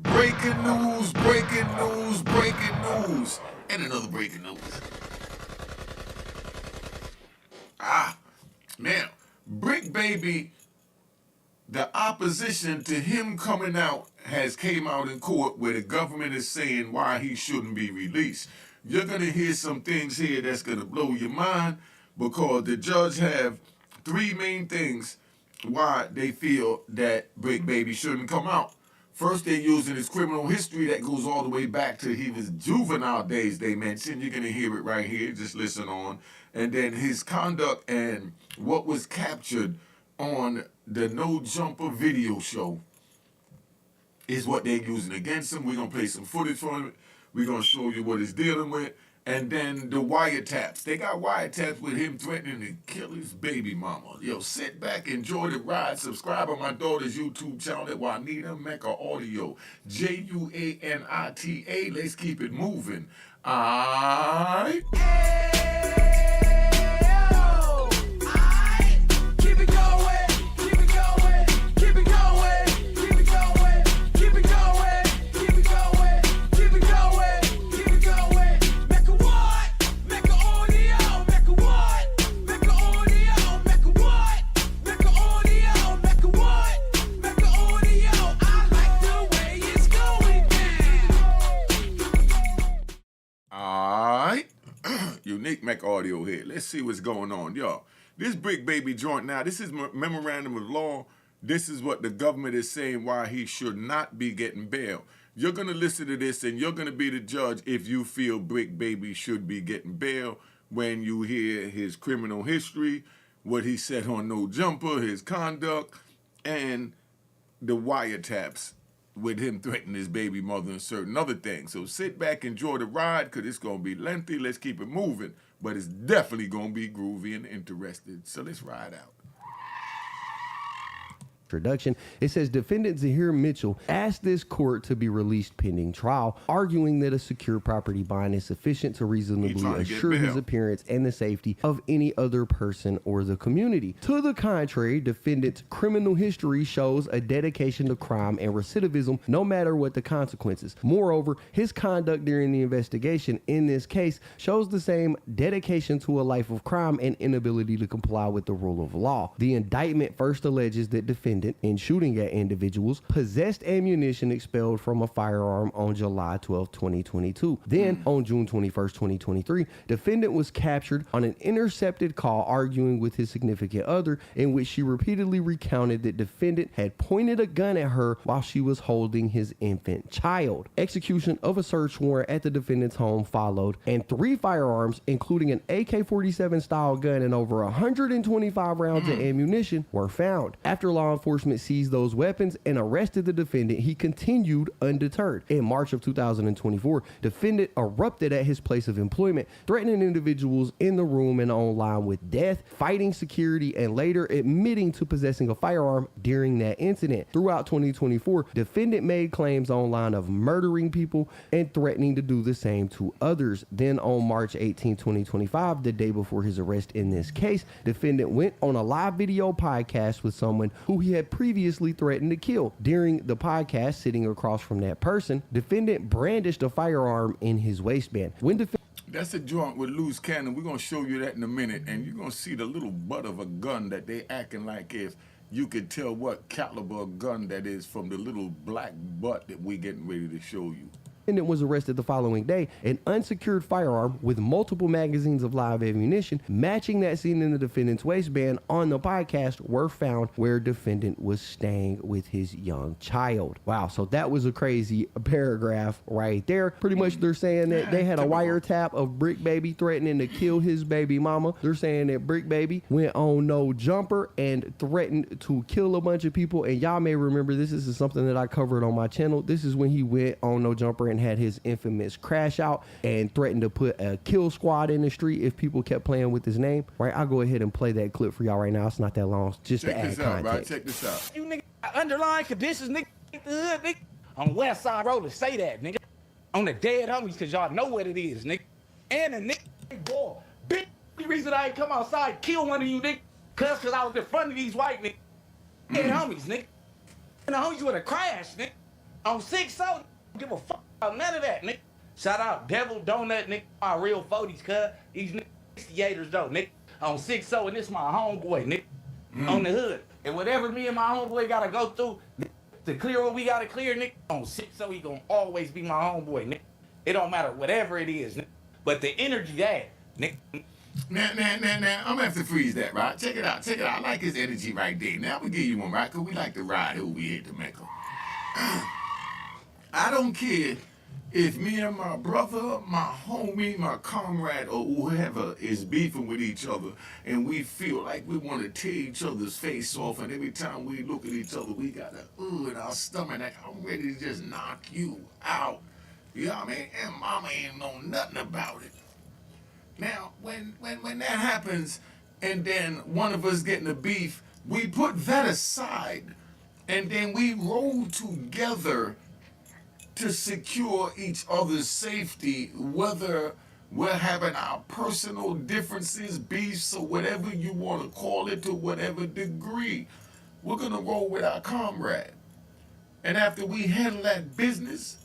Breaking news, breaking news, breaking news. And another breaking news. Now, Bricc Baby, the opposition to him coming out has came out in court where the government is saying why he shouldn't be released. You're going to hear some things here that's going to blow your mind because the judge have three main things why they feel that Bricc Baby shouldn't come out. First, they're using his criminal history that goes all the way back to his juvenile days, they mentioned. You're going to hear it right here. Just listen on. And then his conduct and what was captured on the No Jumper video show is what they're using against him. We're going to play some footage from it. We're going to show you what he's dealing with. And then the wiretaps. They got wiretaps with him threatening to kill his baby mama. Yo, sit back, enjoy the ride. Subscribe on my daughter's YouTube channel at Juanita Mecca Audio. Juanita. Let's keep it moving. Alright. Unique Mecca Audio here. Let's see what's going on, y'all. This Bricc Baby joint now, this is memorandum of law. This is what the government is saying why he should not be getting bail. You're going to listen to this and you're going to be the judge if you feel Bricc Baby should be getting bail when you hear his criminal history, what he said on No Jumper, his conduct, and the wiretaps with him threatening his baby mother and certain other things. So sit back, enjoy the ride, because it's going to be lengthy. Let's keep it moving. But it's definitely going to be groovy and interesting. So let's ride out. Introduction. It says defendant Zahir Mitchell asked this court to be released pending trial, arguing that a secure property bond is sufficient to reasonably assure his appearance and the safety of any other person or the community. To the contrary, defendant's criminal history shows a dedication to crime and recidivism no matter what the consequences. Moreover, his conduct during the investigation in this case shows the same dedication to a life of crime and inability to comply with the rule of law. The indictment first alleges that defendant, in shooting at individuals, possessed ammunition expelled from a firearm on July 12, 2022. Then, on June 21, 2023, defendant was captured on an intercepted call arguing with his significant other, in which she repeatedly recounted that defendant had pointed a gun at her while she was holding his infant child. Execution of a search warrant at the defendant's home followed, and 3 firearms, including an AK-47 style gun and over 125 rounds of ammunition, were found. After law enforcement seized those weapons and arrested the defendant, he continued undeterred. In March of 2024, defendant erupted at his place of employment, threatening individuals in the room and online with death, fighting security, and later admitting to possessing a firearm during that incident. Throughout 2024, defendant made claims online of murdering people and threatening to do the same to others. Then on March 18, 2025, the day before his arrest in this case, defendant went on a live video podcast with someone who he had previously threatened to kill. During the podcast, sitting across from that person, defendant brandished a firearm in his waistband. That's a joint with loose cannon. We're going to show you that in a minute, and you're going to see the little butt of a gun that they acting like if you could tell what caliber of gun that is from the little black butt that we're getting ready to show you. Defendant was arrested the following day. An unsecured firearm with multiple magazines of live ammunition matching that seen in the defendant's waistband on the podcast were found where defendant was staying with his young child. Wow, so that was a crazy paragraph right there. Pretty much they're saying that they had a wiretap of Bricc Baby threatening to kill his baby mama. They're saying that Bricc Baby went on No Jumper and threatened to kill a bunch of people. And y'all may remember this is something that I covered on my channel. This is when he went on No Jumper and had his infamous crash out and threatened to put a kill squad in the street if people kept playing with his name. Right, I'll go ahead and play that clip for y'all right now. It's not that long, just to add context. Right? Check this out. You nigga underlying conditions, nigga, the hood, nigga. On West Side Road, say that, nigga. On the dead homies, cause y'all know what it is, nigga. And a nigga, boy, big reason I ain't come outside, kill one of you, nigga, cause I was in front of these white nigga. Dead homies, nigga. And the homies would have crashed, nigga. On 6-0, give a fuck about none of that, nigga. Shout out Devil Donut, nigga, my real 40s, cuz. These niggas 68ers, though, nigga. On 6-0, and this my homeboy, nigga. On the hood. And whatever me and my homeboy gotta go through to clear what we gotta clear, nigga, on 6-0, he gonna always be my homeboy, nigga. It don't matter whatever it is, nigga. But the energy that, nigga. Now, I'm gonna have to freeze that, right? Check it out. I like his energy right there. Now, I'm gonna give you one, right? Because we like to ride over here to Mecca. I don't care if me and my brother, my homie, my comrade, or whoever is beefing with each other, and we feel like we want to tear each other's face off, and every time we look at each other, we got a in our stomach, like I'm ready to just knock you out. You know what I mean? And mama ain't know nothing about it. Now, when that happens, and then one of us getting a beef, we put that aside, and then we roll together to secure each other's safety, whether we're having our personal differences, beefs, or whatever you want to call it, to whatever degree. We're going to roll with our comrade. And after we handle that business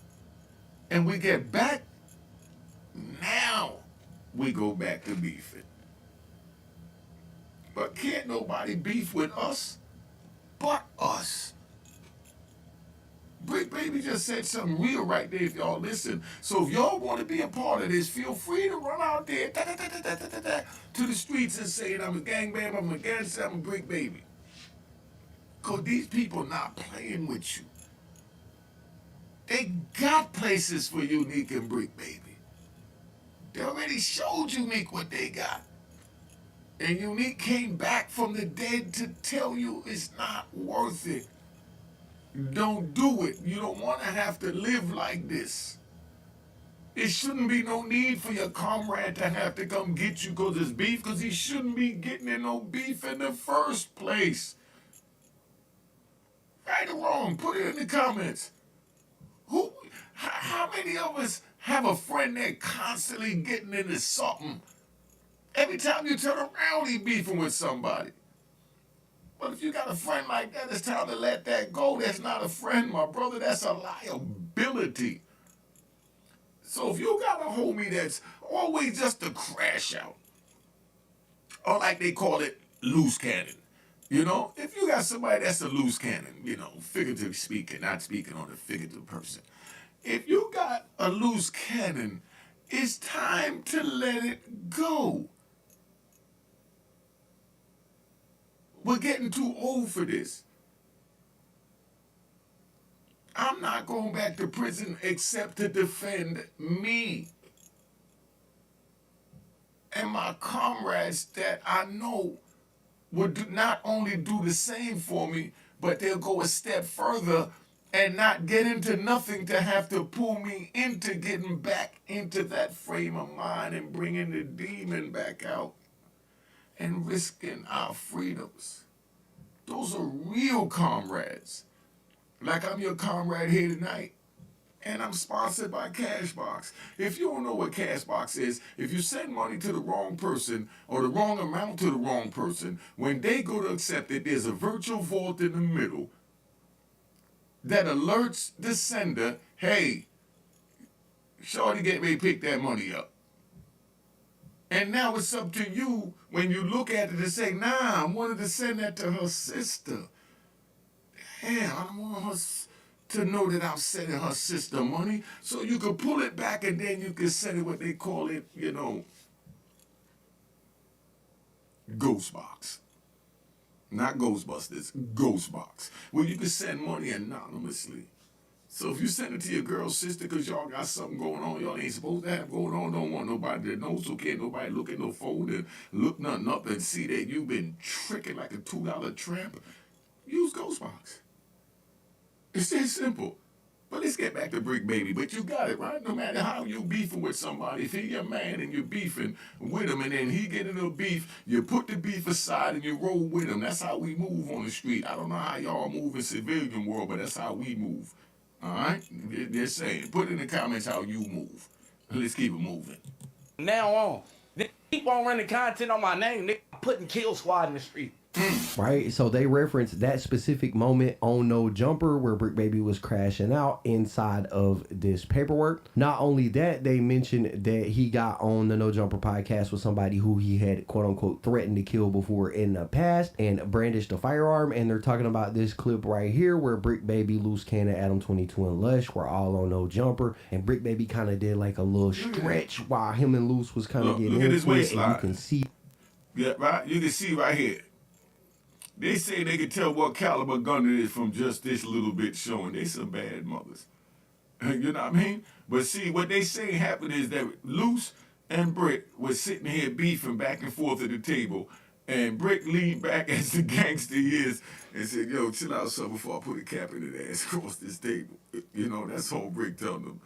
and we get back, now we go back to beefing. But can't nobody beef with us but us. Bricc Baby just said something real right there if y'all listen. So if y'all want to be a part of this, feel free to run out there to the streets and say, I'm a gangbang, I'm a gangster, I'm a Bricc Baby. Because these people not playing with you. They got places for Unique and Bricc Baby. They already showed Unique what they got. And Unique came back from the dead to tell you it's not worth it. Don't do it. You don't want to have to live like this. It shouldn't be no need for your comrade to have to come get you because it's beef, because he shouldn't be getting in no beef in the first place. Right or wrong, put it in the comments. How many of us have a friend that constantly getting into something? Every time you turn around, he beefing with somebody. But if you got a friend like that, it's time to let that go. That's not a friend, my brother. That's a liability. So if you got a homie that's always just a crash out, or like they call it, loose cannon, you know? If you got somebody that's a loose cannon, you know, figuratively speaking, not speaking on a figurative person. If you got a loose cannon, it's time to let it go. We're getting too old for this. I'm not going back to prison except to defend me and my comrades that I know would not only do the same for me, but they'll go a step further and not get into nothing to have to pull me into getting back into that frame of mind and bringing the demon back out and risking our freedoms. Those are real comrades. Like I'm your comrade here tonight, and I'm sponsored by Cashbox. If you don't know what Cashbox is, if you send money to the wrong person or the wrong amount to the wrong person, when they go to accept it, there's a virtual vault in the middle that alerts the sender, hey, shorty get ready to pick that money up. And now it's up to you when you look at it to say, nah, I wanted to send that to her sister. Damn, I don't want her to know that I'm sending her sister money. So you can pull it back and then you can send it what they call it, you know, ghost box. Not Ghostbusters, ghost box. Where you can send money anonymously. So if you send it to your girl's sister because y'all got something going on y'all ain't supposed to have going on, don't want nobody to know, so can't nobody look at no phone and look nothing up and see that you've been tricking like a $2 tramp, use Ghostbox. It's that simple. But let's get back to Bricc Baby. But you got it, right? No matter how you beefing with somebody, if he your man and you're beefing with him and then he get into a beef, you put the beef aside and you roll with him. That's how we move on the street. I don't know how y'all move in civilian world, but that's how we move. All right? Just saying. Put in the comments how you move. Let's keep it moving. Now on. They keep on running content on my name. They putting Kill Squad in the street. Right? So they referenced that specific moment on No Jumper where Bricc Baby was crashing out inside of this paperwork. Not only that, they mentioned that he got on the No Jumper podcast with somebody who he had quote unquote threatened to kill before in the past and brandished a firearm. And they're talking about this clip right here where Bricc Baby, Loose Cannon, Adam 22 and Lush were all on No Jumper, and Bricc Baby kind of did like a little stretch while him and Loose was kind of getting look at his into it, and waistline. you can see. Yeah, right. You can see right here. They say they can tell what caliber gun it is from just this little bit showing. They some bad mothers. You know what I mean? But see, what they say happened is that Loose and Bricc was sitting here beefing back and forth at the table, and Bricc leaned back as the gangster he is and said, yo, chill out, son, before I put a cap in that ass across this table. You know, that's all Bricc telling them.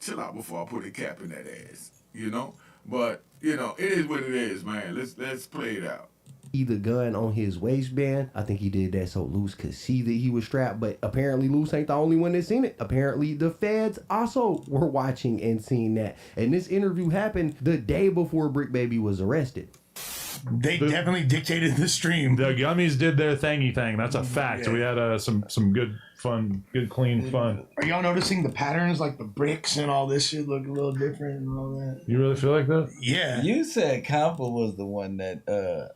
Chill out before I put a cap in that ass. You know? But, you know, it is what it is, man. Let's play it out. The gun on his waistband. I think he did that so Loose could see that he was strapped, but apparently Loose ain't the only one that seen it. Apparently the feds also were watching and seeing that. And this interview happened the day before Bricc Baby was arrested. They definitely dictated the stream. The gummies did their thingy thing. That's a fact. Yeah. We had some good fun, good clean fun. Are y'all noticing the patterns, like the bricks and all this shit look a little different and all that? You really feel like that? Yeah. You said Compa was the one that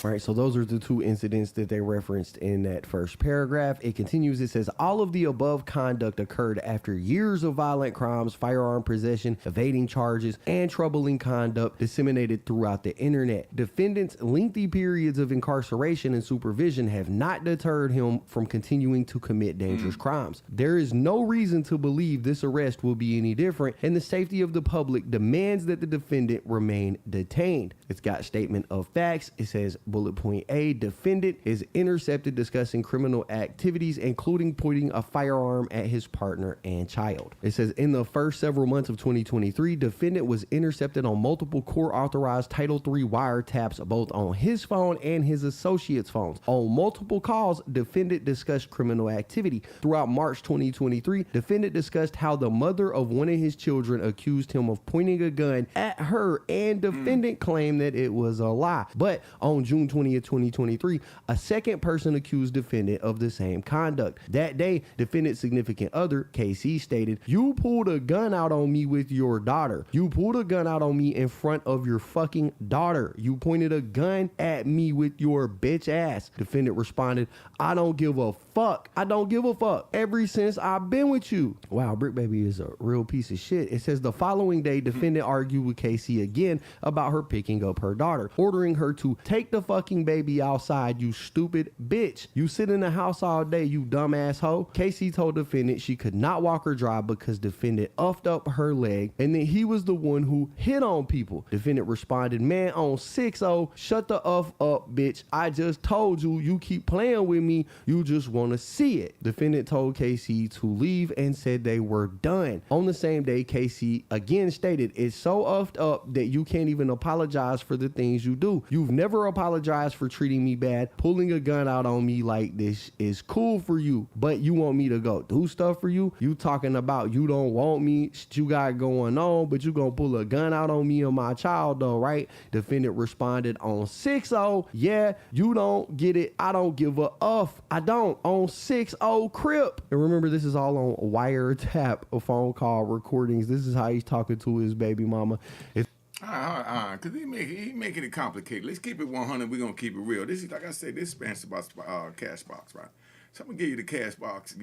Right, so those are the two incidents that they referenced in that first paragraph. It continues, it says, all of the above conduct occurred after years of violent crimes, firearm possession, evading charges, and troubling conduct disseminated throughout the internet. Defendant's lengthy periods of incarceration and supervision have not deterred him from continuing to commit dangerous crimes. There is no reason to believe this arrest will be any different, and the safety of the public demands that the defendant remain detained. It's got statement of facts. It says, bullet point A, defendant is intercepted discussing criminal activities, including pointing a firearm at his partner and child. It says in the first several months of 2023, defendant was intercepted on multiple court authorized Title III wiretaps, both on his phone and his associates' phones. On multiple calls, defendant discussed criminal activity. Throughout March 2023, defendant discussed how the mother of one of his children accused him of pointing a gun at her, and defendant claimed that it was a lie. But on June 20th, 2023, a second person accused defendant of the same conduct. That day, defendant's significant other, KC, stated, "You pulled a gun out on me with your daughter. You pulled a gun out on me in front of your fucking daughter. You pointed a gun at me with your bitch ass." Defendant responded, "I don't give a fuck. I don't give a fuck. Ever since I've been with you." Wow, Bricc Baby is a real piece of shit. It says the following day, defendant argued with KC again about her picking up her daughter, ordering her to take the fucking baby outside, you stupid bitch. You sit in the house all day, you dumb asshole. KC told defendant she could not walk or drive because defendant uffed up her leg and that he was the one who hit on people. Defendant responded, "Man, on 6-0, shut the up, bitch. I just told you, you keep playing with me, you just want to see it." Defendant told KC to leave and said they were done. On the same day, KC again stated, "It's so uffed up that you can't even apologize for the things you do. You've never apologized for treating me bad. Pulling a gun out on me like this is cool for you, but you want me to go do stuff for you? You talking about you don't want me, shit you got going on, but you gonna pull a gun out on me and my child though, right?" Defendant responded on 6-0, "Yeah, you don't get it. I don't give a uff. I don't. On 6-0 Crip." And remember, this is all on wiretap phone call recordings. This is how he's talking to his baby mama. Because he making it complicated. Let's keep it 100. We're going to keep it real. This is, like I said, this is about cash box, right? So I'm going to give you the cash box,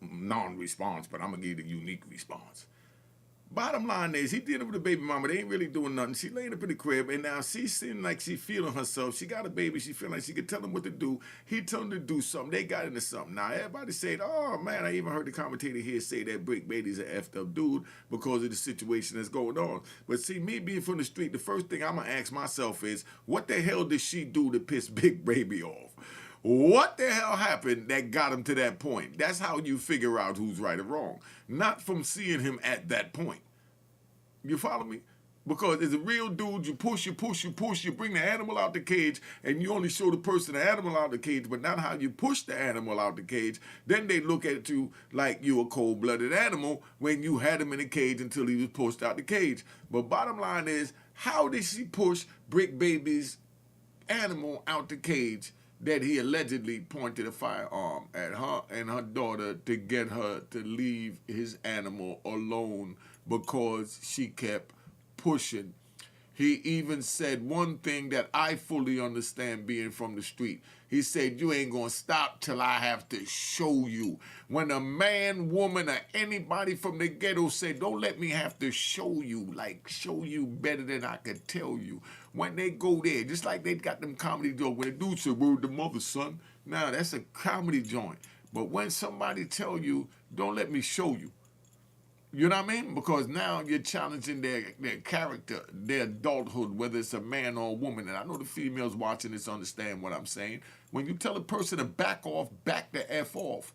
non-response, but I'm going to give you the unique response. Bottom line is, he did it with the baby mama. They ain't really doing nothing. She laying up in the crib, and now she seems like she feeling herself. She got a baby. She feeling like she could tell him what to do. He told her to do something. They got into something. Now, everybody said, "Oh, man, I even heard the commentator here say that Bricc Baby's an effed up dude because of the situation that's going on." But see, me being from the street, the first thing I'm going to ask myself is, what the hell did she do to piss Bricc Baby off? What the hell happened that got him to that point? That's how you figure out who's right or wrong. Not from seeing him at that point. You follow me? Because as a real dude, you push, you bring the animal out the cage, and you only show the person the animal out the cage, but not how you push the animal out the cage. Then they look at you like you a cold-blooded animal when you had him in the cage until he was pushed out the cage. But bottom line is, how did she push Bricc Baby's animal out the cage that he allegedly pointed a firearm at her and her daughter to get her to leave his animal alone because she kept pushing. He even said one thing that I fully understand being from the street. He said, you ain't gonna stop till I have to show you. When a man, woman, or anybody from the ghetto say, don't let me have to show you, like show you better than I could tell you. When they go there, just like they got them comedy jokes, when the dude said, word to mother, son. Now, that's a comedy joint. But when somebody tell you, don't let me show you, you know what I mean? Because now you're challenging their character, their adulthood, whether it's a man or a woman. And I know the females watching this understand what I'm saying. When you tell a person to back off, back the F off.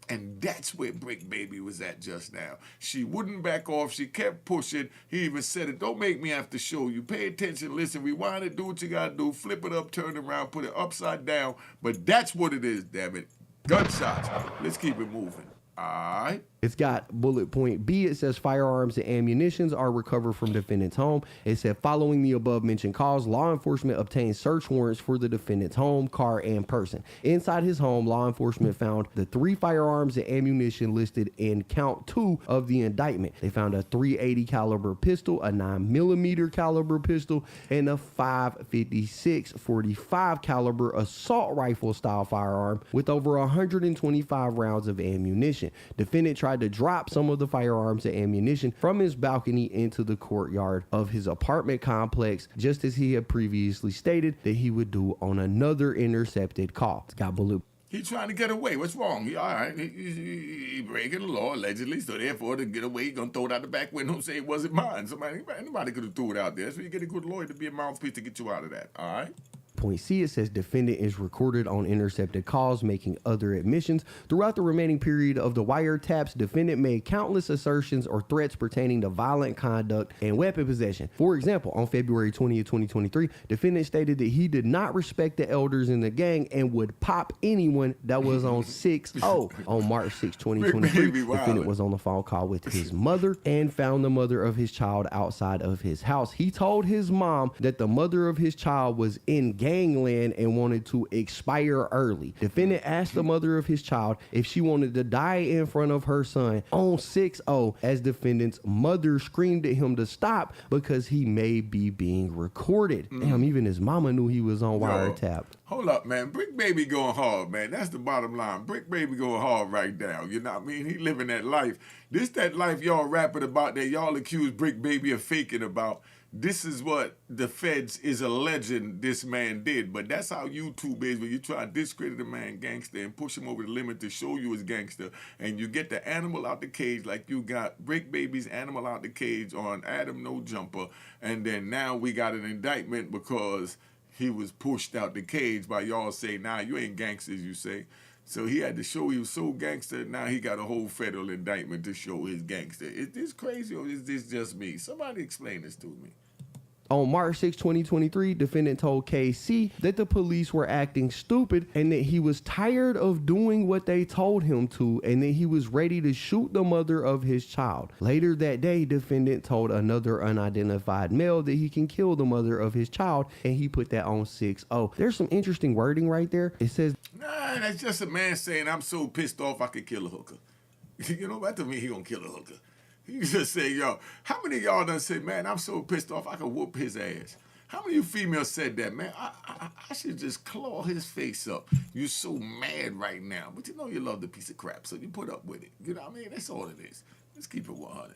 And that's where Bricc Baby was at just now. She wouldn't back off. She kept pushing. He even said it, don't make me have to show you. Pay attention, listen, rewind it, do what you got to do. Flip it up, turn it around, put it upside down. But that's what it is, damn it. Gunshots. Let's keep it moving. All right. It's got bullet point B. It says firearms and ammunitions are recovered from defendant's home. It said following the above mentioned calls, law enforcement obtained search warrants for the defendant's home, car, and person. Inside his home, law enforcement found the 3 firearms and ammunition listed in count 2 of the indictment. They found a .380 caliber pistol, a 9mm caliber pistol, and a .556 45 caliber assault rifle style firearm with over 125 rounds of ammunition. Defendant tried to drop some of the firearms and ammunition from his balcony into the courtyard of his apartment complex, just as he had previously stated that he would do on another intercepted call. It's got bullet. He's trying to get away. What's wrong? He, all right, he breaking the law, allegedly, so therefore to get away, he's going to throw it out the back window and say it wasn't mine. Anybody could have threw it out there. So you get a good lawyer to be a mouthpiece to get you out of that, all right? Point C, it says defendant is recorded on intercepted calls, making other admissions. Throughout the remaining period of the wiretaps, defendant made countless assertions or threats pertaining to violent conduct and weapon possession. For example, on February 20th, 2023, defendant stated that he did not respect the elders in the gang and would pop anyone that was on 6-0. On March 6, 2023, defendant was on the phone call with his mother and found the mother of his child outside of his house. He told his mom that the mother of his child was in gangland and wanted to expire early. Defendant asked the mother of his child if she wanted to die in front of her son on 6-0 as defendant's mother screamed at him to stop because he may be being recorded. Damn, even his mama knew he was on wiretap. Hold up, man. Bricc Baby going hard, man. That's the bottom line. Bricc Baby going hard right now. You know what I mean? He living that life. This that life y'all rapping about that y'all accuse Bricc Baby of faking about. This is what the feds is alleging this man did. But that's how YouTube is when you try to discredit a man gangster and push him over the limit to show you his gangster. And you get the animal out the cage like you got Bricc Baby's animal out the cage on Adam No Jumper. And then now we got an indictment because he was pushed out the cage by y'all saying, nah, you ain't gangsters, you say. So he had to show he was so gangster. Now he got a whole federal indictment to show his gangster. Is this crazy or is this just me? Somebody explain this to me. On March 6, 2023, defendant told KC that the police were acting stupid and that he was tired of doing what they told him to and that he was ready to shoot the mother of his child. Later that day, defendant told another unidentified male that he can kill the mother of his child, and he put that on 6-0. There's some interesting wording right there. It says, nah, that's just a man saying, I'm so pissed off I could kill a hooker. You know, that doesn't mean he gonna kill a hooker. You just say, yo, how many of y'all done say, man, I'm so pissed off I could whoop his ass? How many of you females said that, man? I should just claw his face up. You're so mad right now. But you know you love the piece of crap, so you put up with it. You know what I mean? That's all it is. Let's keep it 100.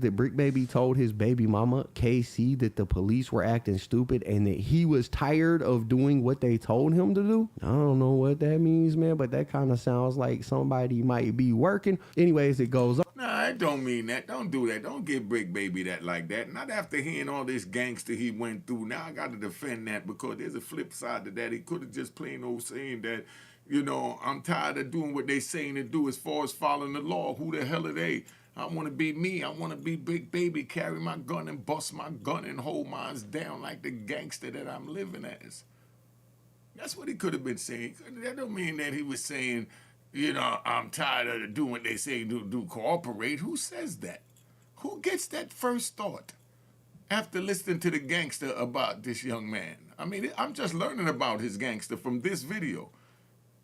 that Bricc Baby told his baby mama, KC, that the police were acting stupid and that he was tired of doing what they told him to do. I don't know what that means, man, but that kind of sounds like somebody might be working. Anyways, it goes on. Nah, it don't mean that. Don't do that. Don't give Bricc Baby that like that. Not after hearing all this gangster he went through. Now I got to defend that because there's a flip side to that. He could have just plain old saying that, you know, I'm tired of doing what they saying to do as far as following the law. Who the hell are they? I want to be me. I want to be Bricc Baby, carry my gun and bust my gun and hold mine down like the gangster that I'm living as. That's what he could have been saying. That don't mean that he was saying, you know, I'm tired of doing what they say do, cooperate. Who says that? Who gets that first thought? after listening to the gangster about this young man. I mean, I'm just learning about his gangster from this video.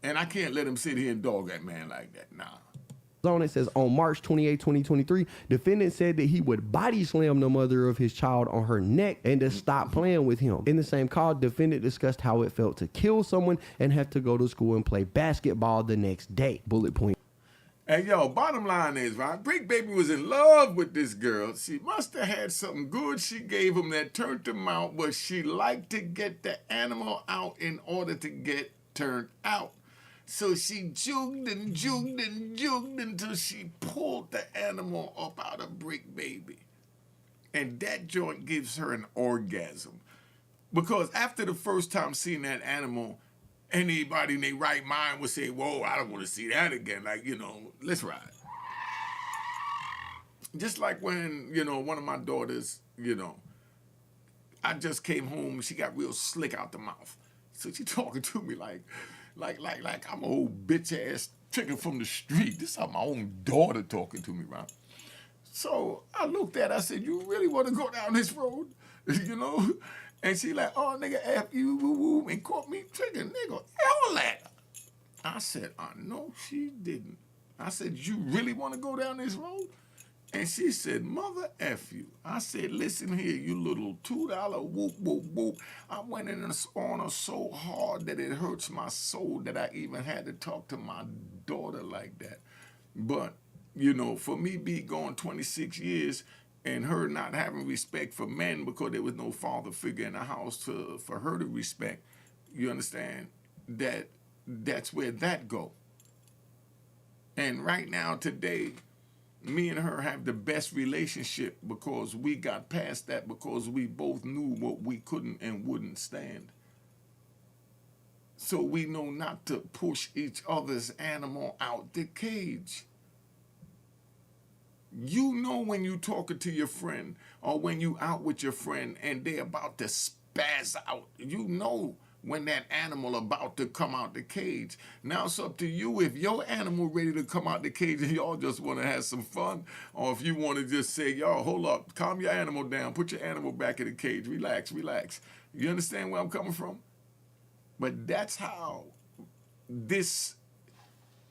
And I can't let him sit here and dog that man like that. Nah. On it says on March 28, 2023, defendant said that he would body slam the mother of his child on her neck and to stop playing with him. In the same call, defendant discussed how it felt to kill someone and have to go to school and play basketball the next day. Bullet point. And yo, bottom line is, right, Bricc Baby was in love with this girl. She must have had something good she gave him that turned him out, but she liked to get the animal out in order to get turned out. So she jugged and jugged and jugged until she pulled the animal up out of Bricc Baby. And that joint gives her an orgasm. Because after the first time seeing that animal, anybody in their right mind would say, whoa, I don't want to see that again. Like, you know, let's ride. Just like when, you know, one of my daughters, you know, I just came home, she got real slick out the mouth. So she talking to me like I'm an old bitch ass chicken from the street. This is how my own daughter talking to me, right? So I looked at her, I said, you really want to go down this road? You know? And she like, oh, nigga, F you, woo, woo, and caught me tricking, nigga, hell at her. I said, no, she didn't. I said, you really want to go down this road? And she said, mother F you. I said, listen here, you little $2 whoop, whoop, whoop. I went in on her so hard that it hurts my soul that I even had to talk to my daughter like that. But, you know, for me be going 26 years and her not having respect for men because there was no father figure in the house for her to respect, you understand, that's where that go. And right now, today, me and her have the best relationship because we got past that because we both knew what we couldn't and wouldn't stand. So we know not to push each other's animal out the cage. You know when you talking to your friend or when you out with your friend and they about to spaz out, you know when that animal about to come out the cage. Now it's up to you if your animal ready to come out the cage and y'all just want to have some fun, or if you want to just say, y'all, hold up, calm your animal down, put your animal back in the cage, relax, relax. You understand where I'm coming from? But that's how this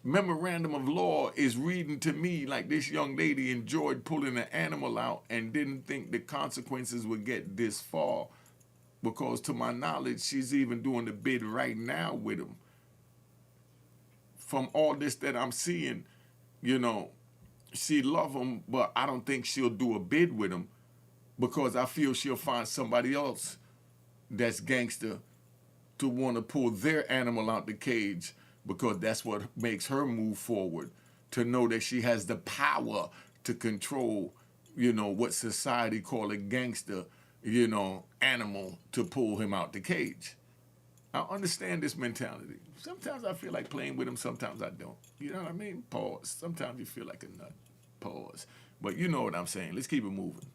memorandum of law is reading to me, like this young lady enjoyed pulling an animal out and didn't think the consequences would get this far. Because to my knowledge, she's even doing the bid right now with him. From all this that I'm seeing, you know, she love him, but I don't think she'll do a bid with him because I feel she'll find somebody else that's gangster to want to pull their animal out the cage because that's what makes her move forward, to know that she has the power to control, you know, what society call a gangster, you know, animal to pull him out the cage. I understand this mentality. Sometimes I feel like playing with him, sometimes I don't. You know what I mean? Pause. Sometimes you feel like a nut. Pause. But you know what I'm saying. Let's keep it moving.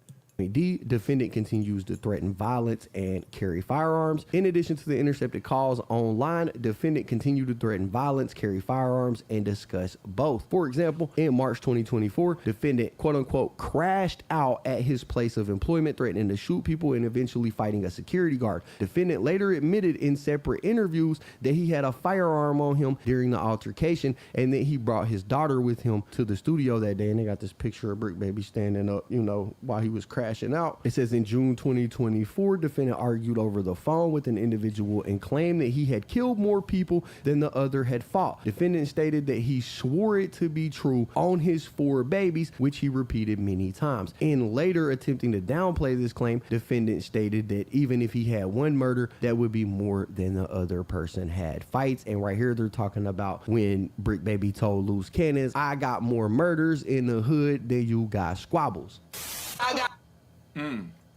D, defendant continues to threaten violence and carry firearms. In addition to the intercepted calls online, defendant continued to threaten violence, carry firearms, and discuss both. For example, in March 2024, defendant, quote unquote, crashed out at his place of employment, threatening to shoot people and eventually fighting a security guard. Defendant later admitted in separate interviews that he had a firearm on him during the altercation and that he brought his daughter with him to the studio that day. And they got this picture of Bricc Baby standing up, you know, while he was crashing out. It says in June 2024, defendant argued over the phone with an individual and claimed that he had killed more people than the other had fought. Defendant stated that he swore it to be true on his 4 babies, which he repeated many times. In later attempting to downplay this claim, defendant stated that even if he had 1 murder, that would be more than the other person had fights. And right here, they're talking about when Bricc Baby told Loose Cannons, I got more murders in the hood than you got squabbles.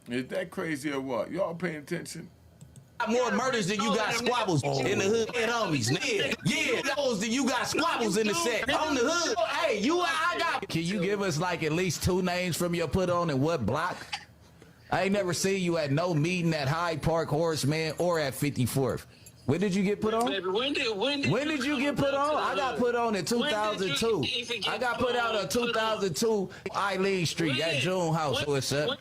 Is that crazy or what? Y'all paying attention? More murders than you got squabbles in the hood. And homies, nigga. Yeah, those than you got squabbles in the set. On the hood. Hey, I got. Can you give us like at least 2 names from your put on and what block? I ain't never seen you at no meeting at Hyde Park, Horace Mann, or at 54th. When did you get put on? When did you get put on? I got put on in 2002. I got put out on 2002 Eileen Street at June House. What's up?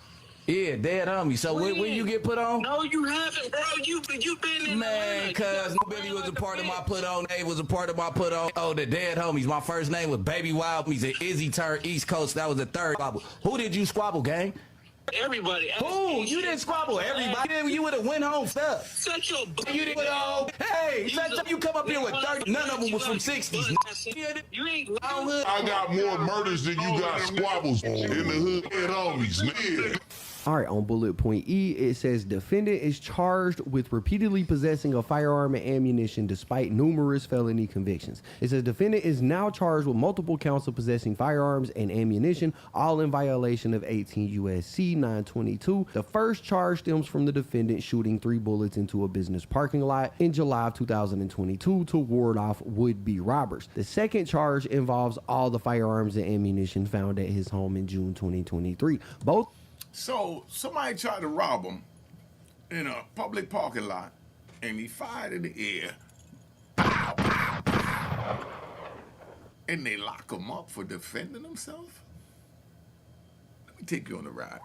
Yeah, dead homie. So when you get put on? No, you haven't, bro. You been in Man, cuz Billy was a part of my put on. Name was a part of my put on. Oh, the dead homies. My first name was Baby Wild. He's an Izzy turned East Coast. That was the third squabble. Who did you squabble, gang? Everybody. Who? You didn't squabble everybody. You would have went home stuff. Such your You didn't go. Hey, you come up here with 30. None of them was from 60s. You ain't I got more murders than you got squabbles in the hood and homies, nigga. All right, on bullet point E, it says defendant is charged with repeatedly possessing a firearm and ammunition despite numerous felony convictions. It says defendant is now charged with multiple counts of possessing firearms and ammunition, all in violation of 18 U.S.C. 922. The first charge stems from the defendant shooting 3 bullets into a business parking lot in July of 2022 to ward off would-be robbers. The second charge involves all the firearms and ammunition found at his home in June 2023. Both. So somebody tried to rob him in a public parking lot, and he fired in the air. Pow, pow, pow. And they lock him up for defending himself? Let me take you on a ride.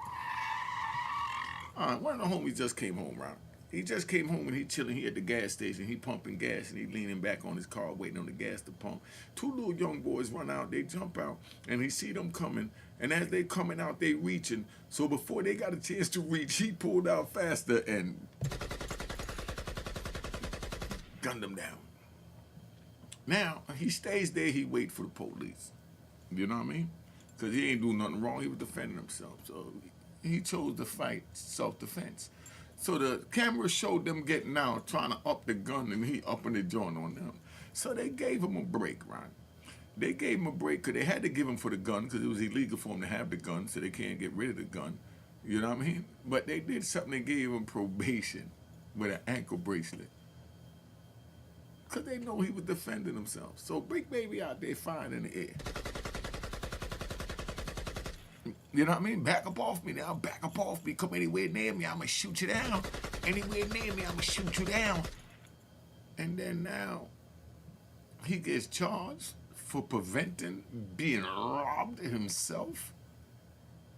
One of the homies just came home, right? He just came home and he chilling. He at the gas station. He pumping gas and he leaning back on his car waiting on the gas to pump. 2 little young boys run out. They jump out and he see them coming. And as they coming out, they reaching. So before they got a chance to reach, he pulled out faster and gunned them down. Now, he stays there. He wait for the police. You know what I mean? Because he ain't do nothing wrong. He was defending himself. So he chose to fight self-defense. So the camera showed them getting out, trying to up the gun, and he upping the joint on them. So they gave him a break, right? They gave him a break because they had to give him for the gun because it was illegal for him to have the gun, so they can't get rid of the gun. You know what I mean? But they did something. They gave him probation with an ankle bracelet because they know he was defending himself. So Bricc Baby out there flying in the air. You know what I mean? Back up off me now. Back up off me. Come anywhere near me, I'm going to shoot you down. Anywhere near me, I'm going to shoot you down. And then now, he gets charged for preventing being robbed himself.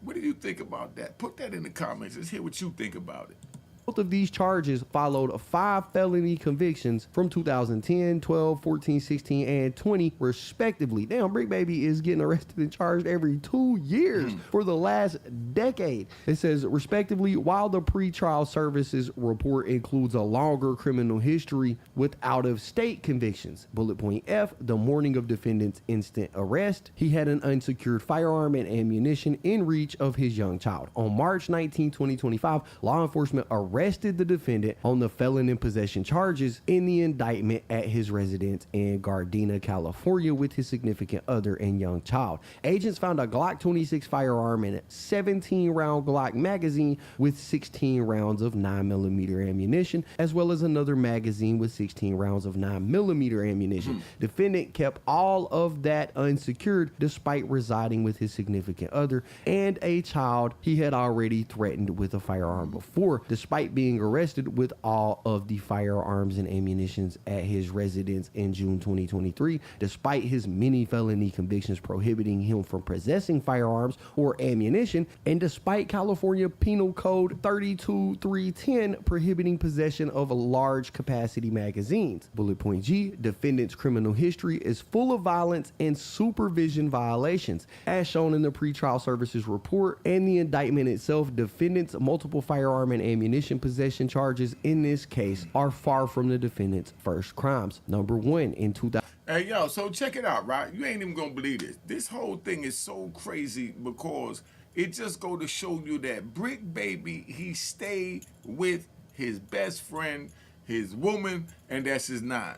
What do you think about that? Put that in the comments. Let's hear what you think about it. Both of these charges followed 5 felony convictions from 2010, 12, 14, 16, and 20, respectively. Damn, Bricc Baby is getting arrested and charged every 2 years for the last decade. It says, respectively, while the pretrial services report includes a longer criminal history with out-of-state convictions. Bullet point F, the morning of defendant's instant arrest, he had an unsecured firearm and ammunition in reach of his young child. On March 19, 2025, law enforcement arrested the defendant on the felon in possession charges in the indictment at his residence in Gardena, California with his significant other and young child. Agents found a Glock 26 firearm and a 17-round Glock magazine with 16 rounds of 9mm ammunition, as well as another magazine with 16 rounds of 9mm ammunition. Defendant kept all of that unsecured despite residing with his significant other and a child he had already threatened with a firearm before, despite being arrested with all of the firearms and ammunitions at his residence in June 2023, despite his many felony convictions prohibiting him from possessing firearms or ammunition, and despite California Penal Code 32310 prohibiting possession of large capacity magazines. Bullet point G, defendant's criminal history is full of violence and supervision violations. As shown in the pretrial services report and the indictment itself, defendant's multiple firearm and ammunition possession charges in this case are far from the defendant's first crimes. Number 1, in 2000. Hey, yo, so check it out, right? You ain't even gonna believe this. This whole thing is so crazy because it just go to show you that Bricc Baby, he stayed with his best friend, his woman, and that's his 9.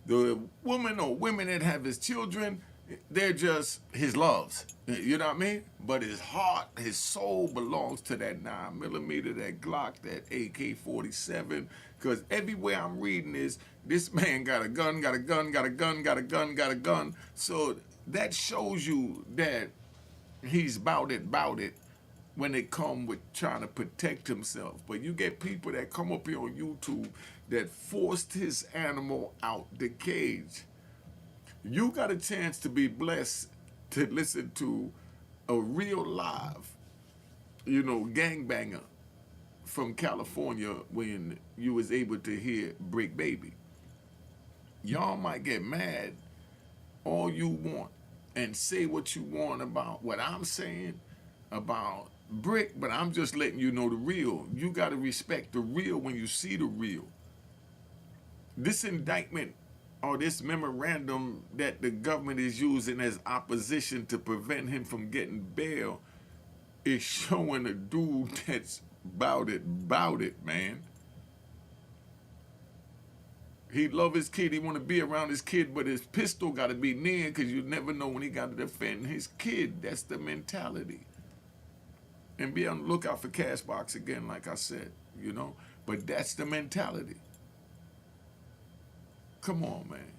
The woman or women that have his children, they're just his loves. You know what I mean? But his heart, his soul belongs to that 9mm, that Glock, that AK-47. Because everywhere I'm reading is, this man got a gun, got a gun, got a gun, got a gun, got a gun. So that shows you that he's bout it when it come with trying to protect himself. But you get people that come up here on YouTube that forced his animal out the cage. You got a chance to be blessed to listen to a real live gangbanger from California when you was able to hear Bricc Baby. Y'all might get mad all you want and say what you want about what I'm saying about Bricc, but I'm just letting you know the real. You got to respect the real when you see the real. This indictment or this memorandum that the government is using as opposition to prevent him from getting bail is showing a dude that's about it, man. He love his kid, he want to be around his kid, but his pistol got to be near because you never know when he got to defend his kid. That's the mentality. And be on the lookout for Cashbox again, like I said, But that's the mentality. Come on, man.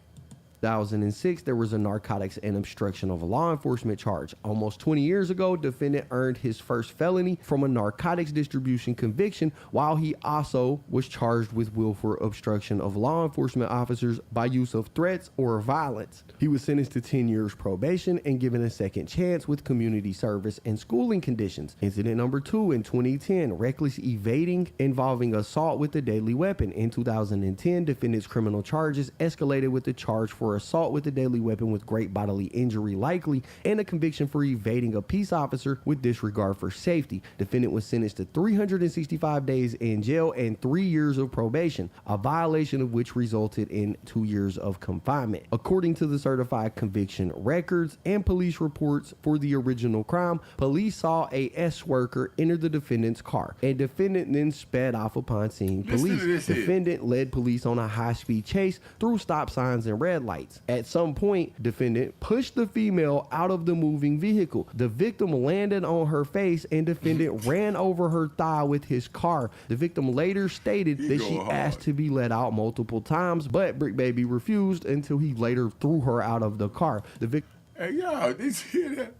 2006, there was a narcotics and obstruction of a law enforcement charge. Almost 20 years ago, defendant earned his first felony from a narcotics distribution conviction, while he also was charged with willful obstruction of law enforcement officers by use of threats or violence. He was sentenced to 10 years probation and given a second chance with community service and schooling conditions. Incident number 2 in 2010, reckless evading involving assault with a deadly weapon. In 2010, defendant's criminal charges escalated with the charge for assault with a deadly weapon with great bodily injury likely and a conviction for evading a peace officer with disregard for safety. Defendant was sentenced to 365 days in jail and 3 years of probation, a violation of which resulted in 2 years of confinement. According to the certified conviction records and police reports for the original crime, police saw a S worker enter the defendant's car, and defendant then sped off upon seeing police. Defendant led police on a high-speed chase through stop signs and red lights. At some point, defendant pushed the female out of the moving vehicle. The victim landed on her face and defendant ran over her thigh with his car. The victim later stated that she asked to be let out multiple times, but Bricc Baby refused until he later threw her out of the car. The victim... Hey, y'all, did you hear that?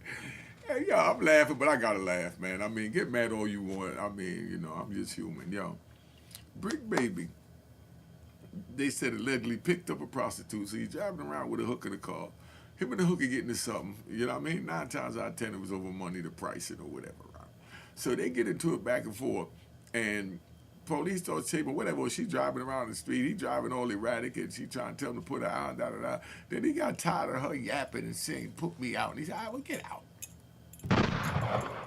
Hey, y'all, I'm laughing, but I gotta laugh, man. I mean, get mad all you want. I mean, I'm just human, yo. Bricc Baby, they said allegedly picked up a prostitute, so he's driving around with a hook in the car. Him and the hooker getting into something, 9 times out of 10 it was over money, the pricing or whatever, right? So they get into it back and forth, and police start saying, well, whatever, she's driving around the street, he driving all erratic, and she trying to tell him to put her on, da-da-da. Then he got tired of her yapping and saying, put me out, and he said, all right, well, get out.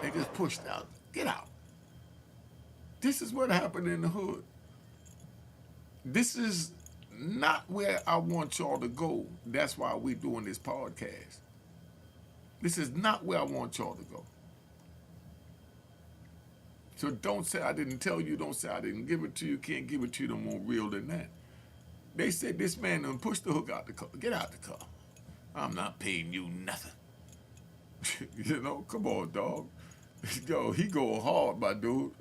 They just pushed out, get out. This is what happened in the hood. This is not where I want y'all to go. That's why we're doing this podcast. This is not where I want y'all to go. So don't say I didn't tell you. Don't say I didn't give it to you. Can't give it to you no more real than that. They said this man done pushed the hook out the car. Get out the car. I'm not paying you nothing. Come on, dog. Yo, he go hard, my dude.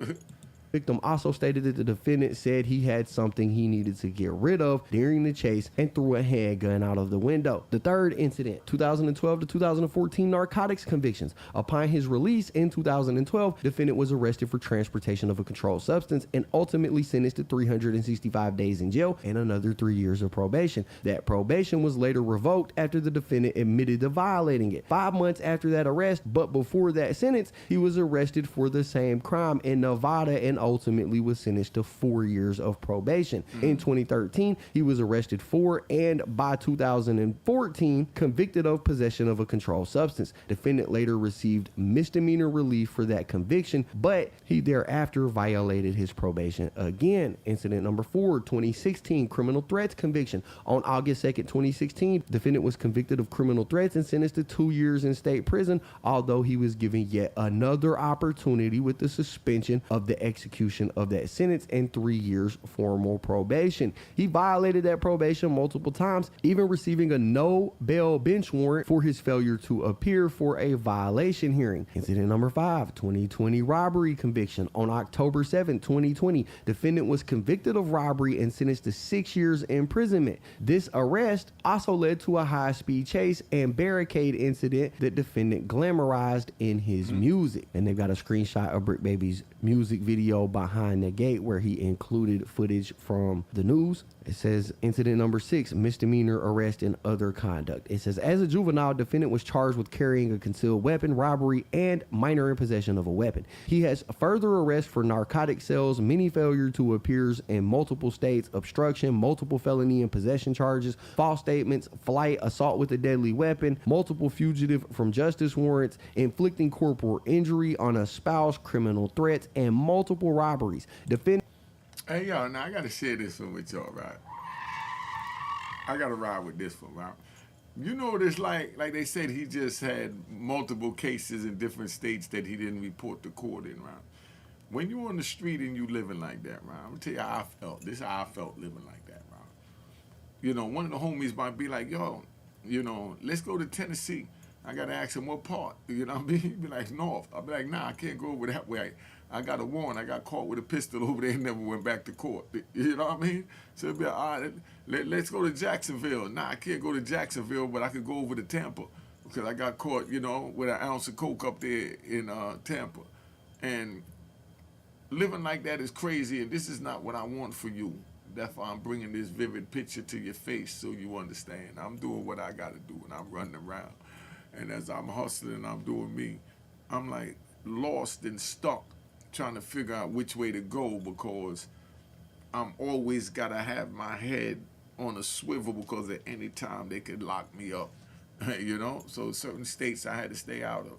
Victim also stated that the defendant said he had something he needed to get rid of during the chase and threw a handgun out of the window. The third incident, 2012 to 2014 narcotics convictions. Upon his release in 2012, defendant was arrested for transportation of a controlled substance and ultimately sentenced to 365 days in jail and another 3 years of probation. That probation was later revoked after the defendant admitted to violating it. 5 months after that arrest, but before that sentence, he was arrested for the same crime in Nevada and ultimately was sentenced to 4 years of probation. In 2013, he was arrested for and by 2014 convicted of possession of a controlled substance. Defendant later received misdemeanor relief for that conviction, but he thereafter violated his probation again. Incident number 4, 2016 criminal threats conviction. On August 2nd, 2016, defendant was convicted of criminal threats and sentenced to 2 years in state prison, although he was given yet another opportunity with the suspension of the execution of that sentence and 3 years formal probation. He violated that probation multiple times, even receiving a no bail bench warrant for his failure to appear for a violation hearing. Incident number 5, 2020 robbery conviction. On October 7, 2020, defendant was convicted of robbery and sentenced to 6 years imprisonment. This arrest also led to a high-speed chase and barricade incident that defendant glamorized in his music. And they've got a screenshot of Bricc Baby's music video video behind the gate where he included footage from the news. It says incident number 6, misdemeanor arrest and other conduct. It says as a juvenile, defendant was charged with carrying a concealed weapon, robbery, and minor in possession of a weapon. He has further arrest for narcotic sales, many failure to appears in multiple states, obstruction, multiple felony and possession charges, false statements, flight, assault with a deadly weapon, multiple fugitive from justice warrants, inflicting corporal injury on a spouse, criminal threats, and multiple robberies. Hey, y'all, now I got to share this one with y'all, right? I got to ride with this one, right? You know this, like they said, he just had multiple cases in different states that he didn't report to court in, right? When you on the street and you living like that, right? I'm going to tell you how I felt. This is how I felt living like that, right? You know, one of the homies might be like, yo, you know, let's go to Tennessee. I got to ask him what part. You know what I mean? He'd be like, north. I'll be like, nah, I can't go over that way. I got a warrant. I got caught with a pistol over there and never went back to court. You know what I mean? So it'd be like, all right, let's go to Jacksonville. Nah, I can't go to Jacksonville, but I could go over to Tampa because I got caught, you know, with an ounce of coke up there in Tampa. And living like that is crazy, and this is not what I want for you. That's why I'm bringing this vivid picture to your face so you understand. I'm doing what I got to do, and I'm running around. And as I'm hustling, I'm doing me. I'm like lost and stuck, trying to figure out which way to go because I'm always got to have my head on a swivel because at any time they could lock me up, you know? So certain states I had to stay out of.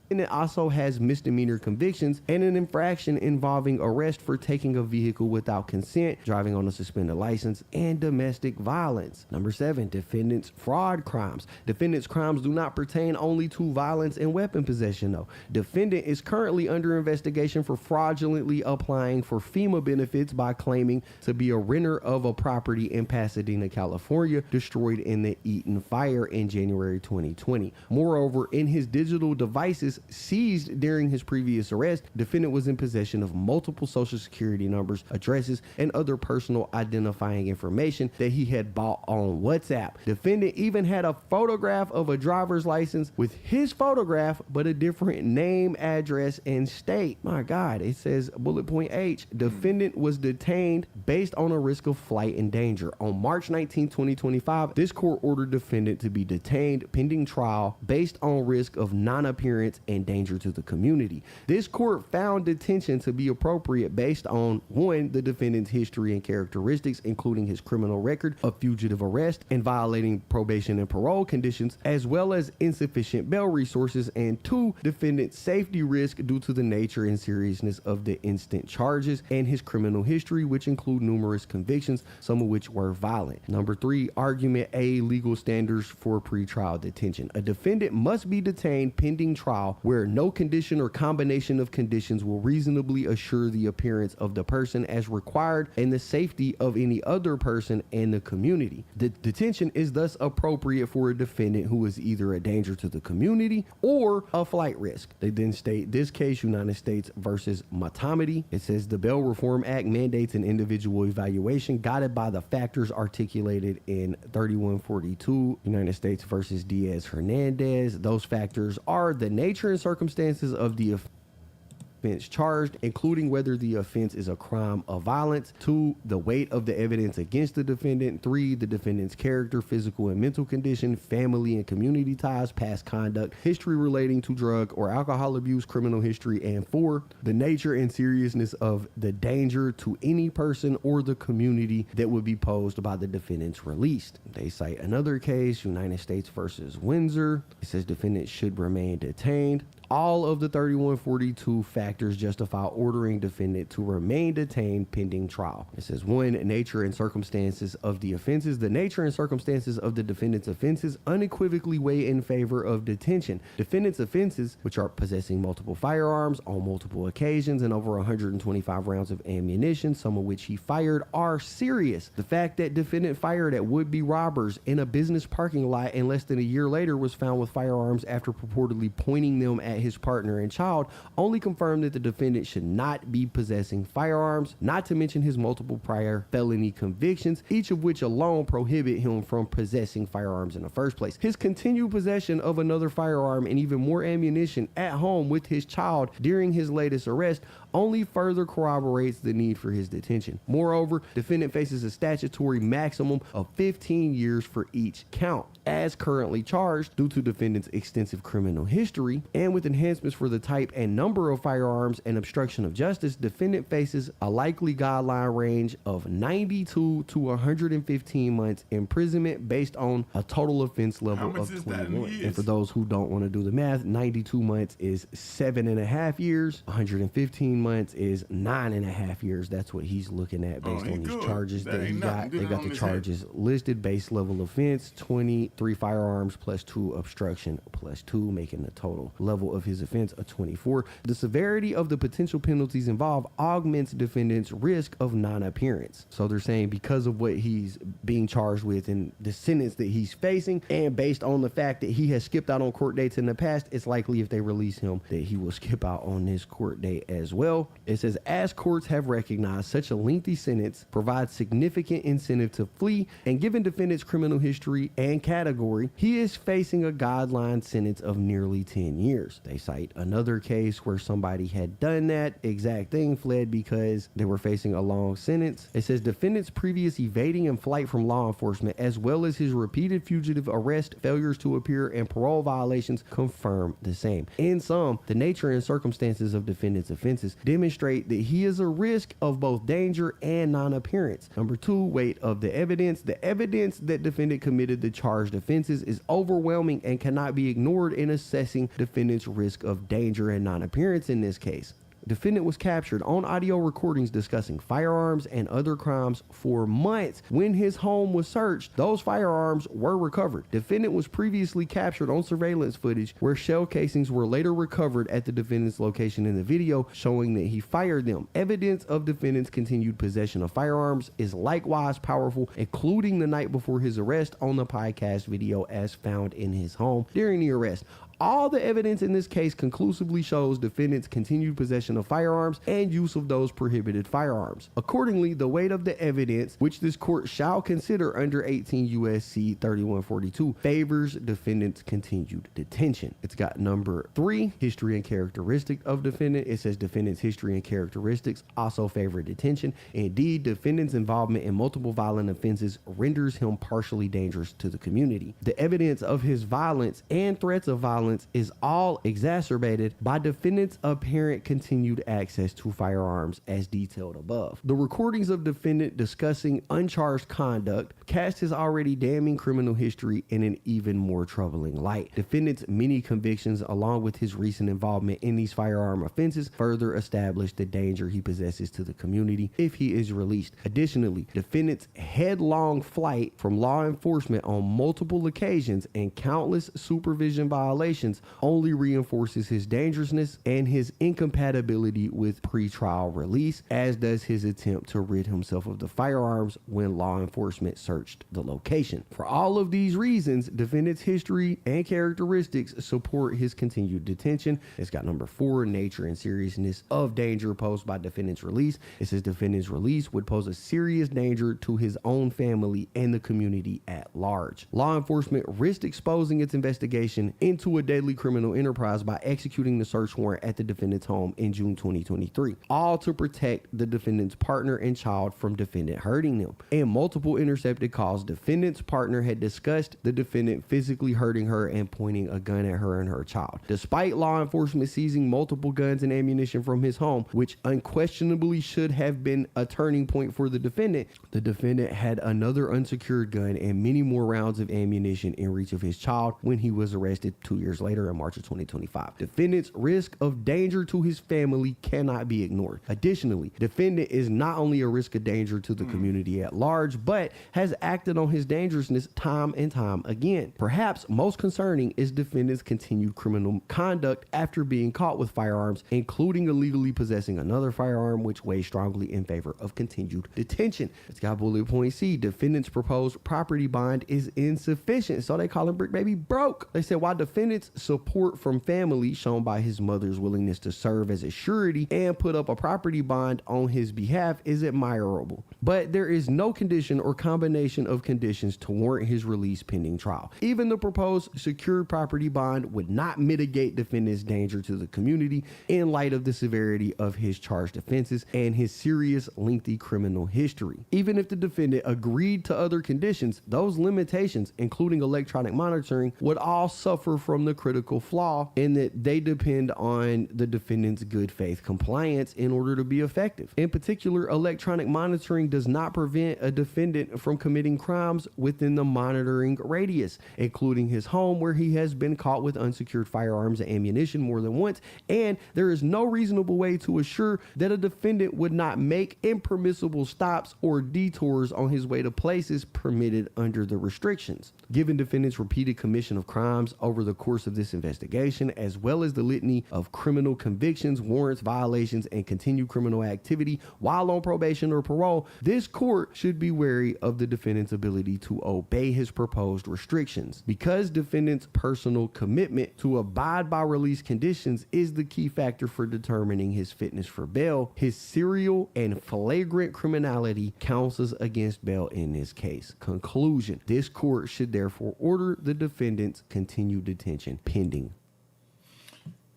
And it also has misdemeanor convictions and an infraction involving arrest for taking a vehicle without consent, driving on a suspended license, and domestic violence. Number 7, defendant's fraud crimes. Defendant's crimes do not pertain only to violence and weapon possession, though. Defendant is currently under investigation for fraudulently applying for FEMA benefits by claiming to be a renter of a property in Pasadena, California, destroyed in the Eaton fire in January 2020. Moreover, in his digital devices seized during his previous arrest, defendant was in possession of multiple social security numbers, addresses, and other personal identifying information that he had bought on WhatsApp. Defendant even had a photograph of a driver's license with his photograph, but a different name, address, and state. My God, it says bullet point H, defendant was detained based on a risk of flight and danger. On March 19, 2025, this court ordered defendant to be detained pending trial based on risk of non-appearance and danger to the community. This court found detention to be appropriate based on 1, the defendant's history and characteristics, including his criminal record of fugitive arrest and violating probation and parole conditions, as well as insufficient bail resources, and 2, defendant's safety risk due to the nature and seriousness of the instant charges and his criminal history, which include numerous convictions, some of which were violent. Number 3, argument A, legal standards for pretrial detention. A defendant must be detained pending trial where no condition or combination of conditions will reasonably assure the appearance of the person as required and the safety of any other person and the community. The detention is thus appropriate for a defendant who is either a danger to the community or a flight risk. They then state this case, United States versus Matamidi. It says the Bail Reform Act mandates an individual evaluation guided by the factors articulated in 3142 United States versus Diaz Hernandez. Those factors are the nature and circumstances of the offense charged, including whether the offense is a crime of violence. 2, the weight of the evidence against the defendant. 3, the defendant's character, physical and mental condition, family and community ties, past conduct, history relating to drug or alcohol abuse, criminal history, and 4, the nature and seriousness of the danger to any person or the community that would be posed by the defendant's released. They cite another case, United States versus Windsor. It says defendant should remain detained. All of the 3142 factors justify ordering defendant to remain detained pending trial. It says 1, nature and circumstances of the offenses. The nature and circumstances of the defendant's offenses unequivocally weigh in favor of detention. Defendant's offenses, which are possessing multiple firearms on multiple occasions and over 125 rounds of ammunition, some of which he fired, are serious. The fact that defendant fired at would-be robbers in a business parking lot and less than a year later was found with firearms after purportedly pointing them at at his partner and child only confirmed that the defendant should not be possessing firearms, not to mention his multiple prior felony convictions, each of which alone prohibit him from possessing firearms in the first place. His continued possession of another firearm and even more ammunition at home with his child during his latest arrest only further corroborates the need for his detention. Moreover, defendant faces a statutory maximum of 15 years for each count. As currently charged, due to defendant's extensive criminal history and with enhancements for the type and number of firearms and obstruction of justice, defendant faces a likely guideline range of 92 to 115 months imprisonment based on a total offense level of 21. And for those who don't want to do the math, 92 months is 7.5 years, 115 months is 9.5 years. That's what he's looking at based on these charges that he got. They got the charges listed: base level offense, 23 firearms plus 2 obstruction plus 2, making the total level of his offense a 24. The severity of the potential penalties involved augments defendant's risk of non-appearance. So they're saying because of what he's being charged with and the sentence that he's facing, and based on the fact that he has skipped out on court dates in the past, it's likely if they release him that he will skip out on this court date as well. It says, as courts have recognized, such a lengthy sentence provides significant incentive to flee, and given defendant's criminal history and category, he is facing a guideline sentence of nearly 10 years. They cite another case where somebody had done that exact thing, fled because they were facing a long sentence. It says defendant's previous evading and flight from law enforcement, as well as his repeated fugitive arrest, failures to appear, and parole violations confirm the same. In sum, the nature and circumstances of defendant's offenses demonstrate that he is a risk of both danger and non-appearance. Number 2, weight of the evidence. The evidence that defendant committed the charged offenses is overwhelming and cannot be ignored in assessing defendant's risk of danger and non-appearance in this case. Defendant was captured on audio recordings discussing firearms and other crimes for months. When his home was searched, those firearms were recovered. Defendant was previously captured on surveillance footage where shell casings were later recovered at the defendant's location in the video, showing that he fired them. Evidence of defendant's continued possession of firearms is likewise powerful, including the night before his arrest on the podcast video as found in his home during the arrest. All the evidence in this case conclusively shows defendant's continued possession of firearms and use of those prohibited firearms. Accordingly, the weight of the evidence, which this court shall consider under 18 U.S.C. 3142, favors defendant's continued detention. It's got number 3, history and characteristic of defendant. It says defendant's history and characteristics also favor detention. Indeed, defendant's involvement in multiple violent offenses renders him partially dangerous to the community. The evidence of his violence and threats of violence is all exacerbated by defendant's apparent continued access to firearms as detailed above. The recordings of defendant discussing uncharged conduct cast his already damning criminal history in an even more troubling light. Defendant's many convictions, along with his recent involvement in these firearm offenses, further establish the danger he possesses to the community if he is released. Additionally, defendant's headlong flight from law enforcement on multiple occasions and countless supervision violations only reinforces his dangerousness and his incompatibility with pretrial release, as does his attempt to rid himself of the firearms when law enforcement searched the location. For all of these reasons, defendant's history and characteristics support his continued detention. It's got number 4, nature and seriousness of danger posed by defendant's release. It says defendant's release would pose a serious danger to his own family and the community at large. Law enforcement risked exposing its investigation into a deadly criminal enterprise by executing the search warrant at the defendant's home in June 2023, all to protect the defendant's partner and child from defendant hurting them. In multiple intercepted calls, defendant's partner had discussed the defendant physically hurting her and pointing a gun at her and her child. Despite law enforcement seizing multiple guns and ammunition from his home, which unquestionably should have been a turning point for the defendant had another unsecured gun and many more rounds of ammunition in reach of his child when he was arrested 2 years later in March of 2025. Defendant's risk of danger to his family cannot be ignored. Additionally, defendant is not only a risk of danger to the community at large, but has acted on his dangerousness time and time again. Perhaps most concerning is defendant's continued criminal conduct after being caught with firearms, including illegally possessing another firearm, which weighs strongly in favor of continued detention. It's got bullet point C. Defendant's proposed property bond is insufficient, so they call him Bricc Baby broke. They said while defendant's defendant's support from family, shown by his mother's willingness to serve as a surety and put up a property bond on his behalf, is admirable. But there is no condition or combination of conditions to warrant his release pending trial. Even the proposed secured property bond would not mitigate defendant's danger to the community in light of the severity of his charged offenses and his serious, lengthy criminal history. Even if the defendant agreed to other conditions, those limitations, including electronic monitoring, would all suffer from the critical flaw in that they depend on the defendant's good faith compliance in order to be effective. In particular, electronic monitoring does not prevent a defendant from committing crimes within the monitoring radius, including his home, where he has been caught with unsecured firearms and ammunition more than once, and there is no reasonable way to assure that a defendant would not make impermissible stops or detours on his way to places permitted under the restrictions. Given defendant's repeated commission of crimes over the course of this investigation, as well as the litany of criminal convictions, warrants, violations, and continued criminal activity while on probation or parole, this court should be wary of the defendant's ability to obey his proposed restrictions. Because defendant's personal commitment to abide by release conditions is the key factor for determining his fitness for bail, his serial and flagrant criminality counsels against bail in this case. Conclusion: this court should therefore order the defendant's continued detention pending.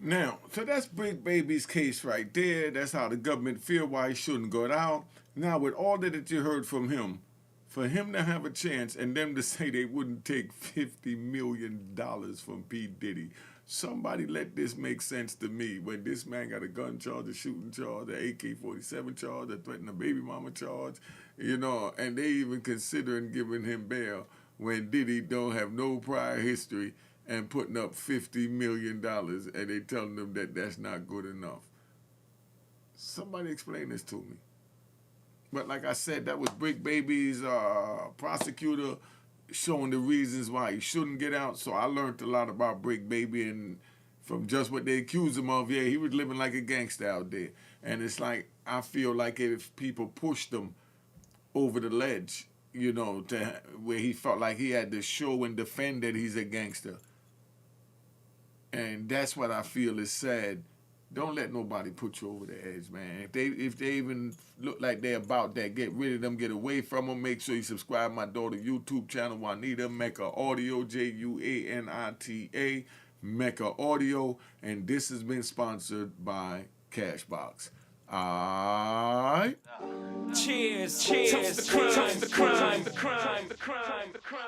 Now, so that's Bricc Baby's case right there. That's how the government feel why he shouldn't go out. Now, with all that you heard from him, for him to have a chance and them to say they wouldn't take $50 million from P. Diddy, somebody let this make sense to me. When this man got a gun charge, a shooting charge, an AK-47 charge, a threatening a baby mama charge, you know, and they even considering giving him bail when Diddy don't have no prior history and putting up $50 million, and they telling them that that's not good enough. Somebody explain this to me. But like I said, that was Bricc Baby's prosecutor showing the reasons why he shouldn't get out. So I learned a lot about Bricc Baby, and from just what they accused him of, yeah, he was living like a gangster out there. And it's like, I feel like if people pushed him over the ledge, you know, to where he felt like he had to show and defend that he's a gangster. And that's what I feel is sad. Don't let nobody put you over the edge, man. If they even look like they're about that, get rid of them, get away from them. Make sure you subscribe to my daughter YouTube channel, Juanita, Mecca Audio, Juanita, Mecca Audio. And this has been sponsored by Cashbox. All right. Cheers, cheers, toast the crime, toast the crime, the crime, the crime, the crime.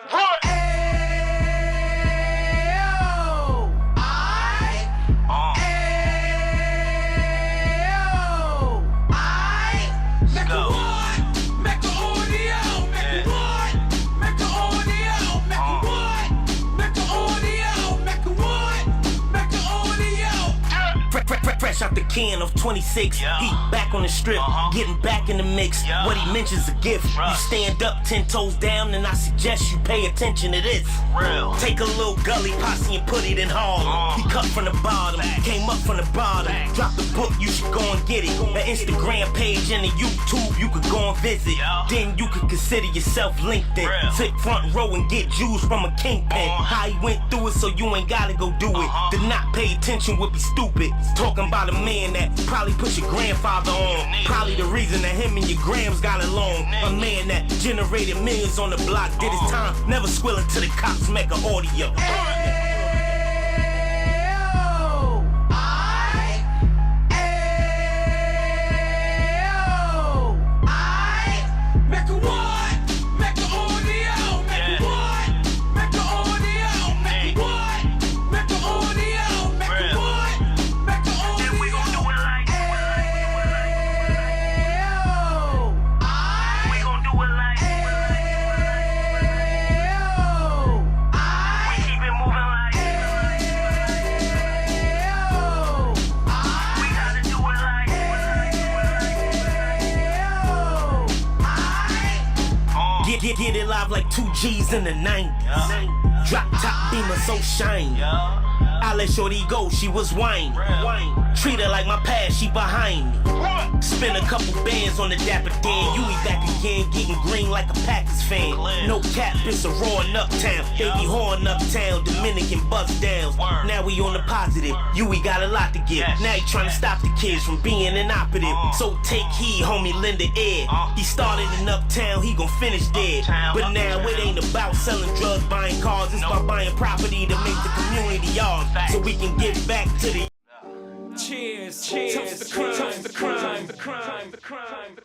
Fresh out the can of 26, he back on the strip, getting back in the mix. What he mentions a gift. You stand up 10 toes down, and I suggest you pay attention to this. Real. Take a little gully posse and put it in Harlem. He cut from the bottom, came up from the bottom. Drop the book, you should go and get it. The Instagram page and the YouTube, you could go and visit. Then you could consider yourself LinkedIn. Sit front row and get Jews from a kingpin. How he went through it, so you ain't gotta go do it. To not pay attention would be stupid. Talking about a man that probably put your grandfather on. Probably the reason that him and your grams got along. A man that generated millions on the block, did his time, never squilling to the cops, Mecca Audio. Get it live like 2 G's in the 90s. Drop top beamer so shiny. I let shorty go, she was whining. Treat her like my past, she behind me. Spend a couple bands on the Dapper Dan. You be back again, getting green like a Packers fan. No cap, it's a roaring uptown. Baby horn uptown, Dominican bust downs. Now we on the positive, we got a lot to give. Now he trying to stop the kids from being inoperative. So take heed, homie, lend an ear. He started in uptown, he gon' finish dead. But now it ain't about selling drugs, buying cars. It's about buying property to make the community ours, so we can get back to the. Cheers, cheers, toast the crime, the crime, the crime, the crime.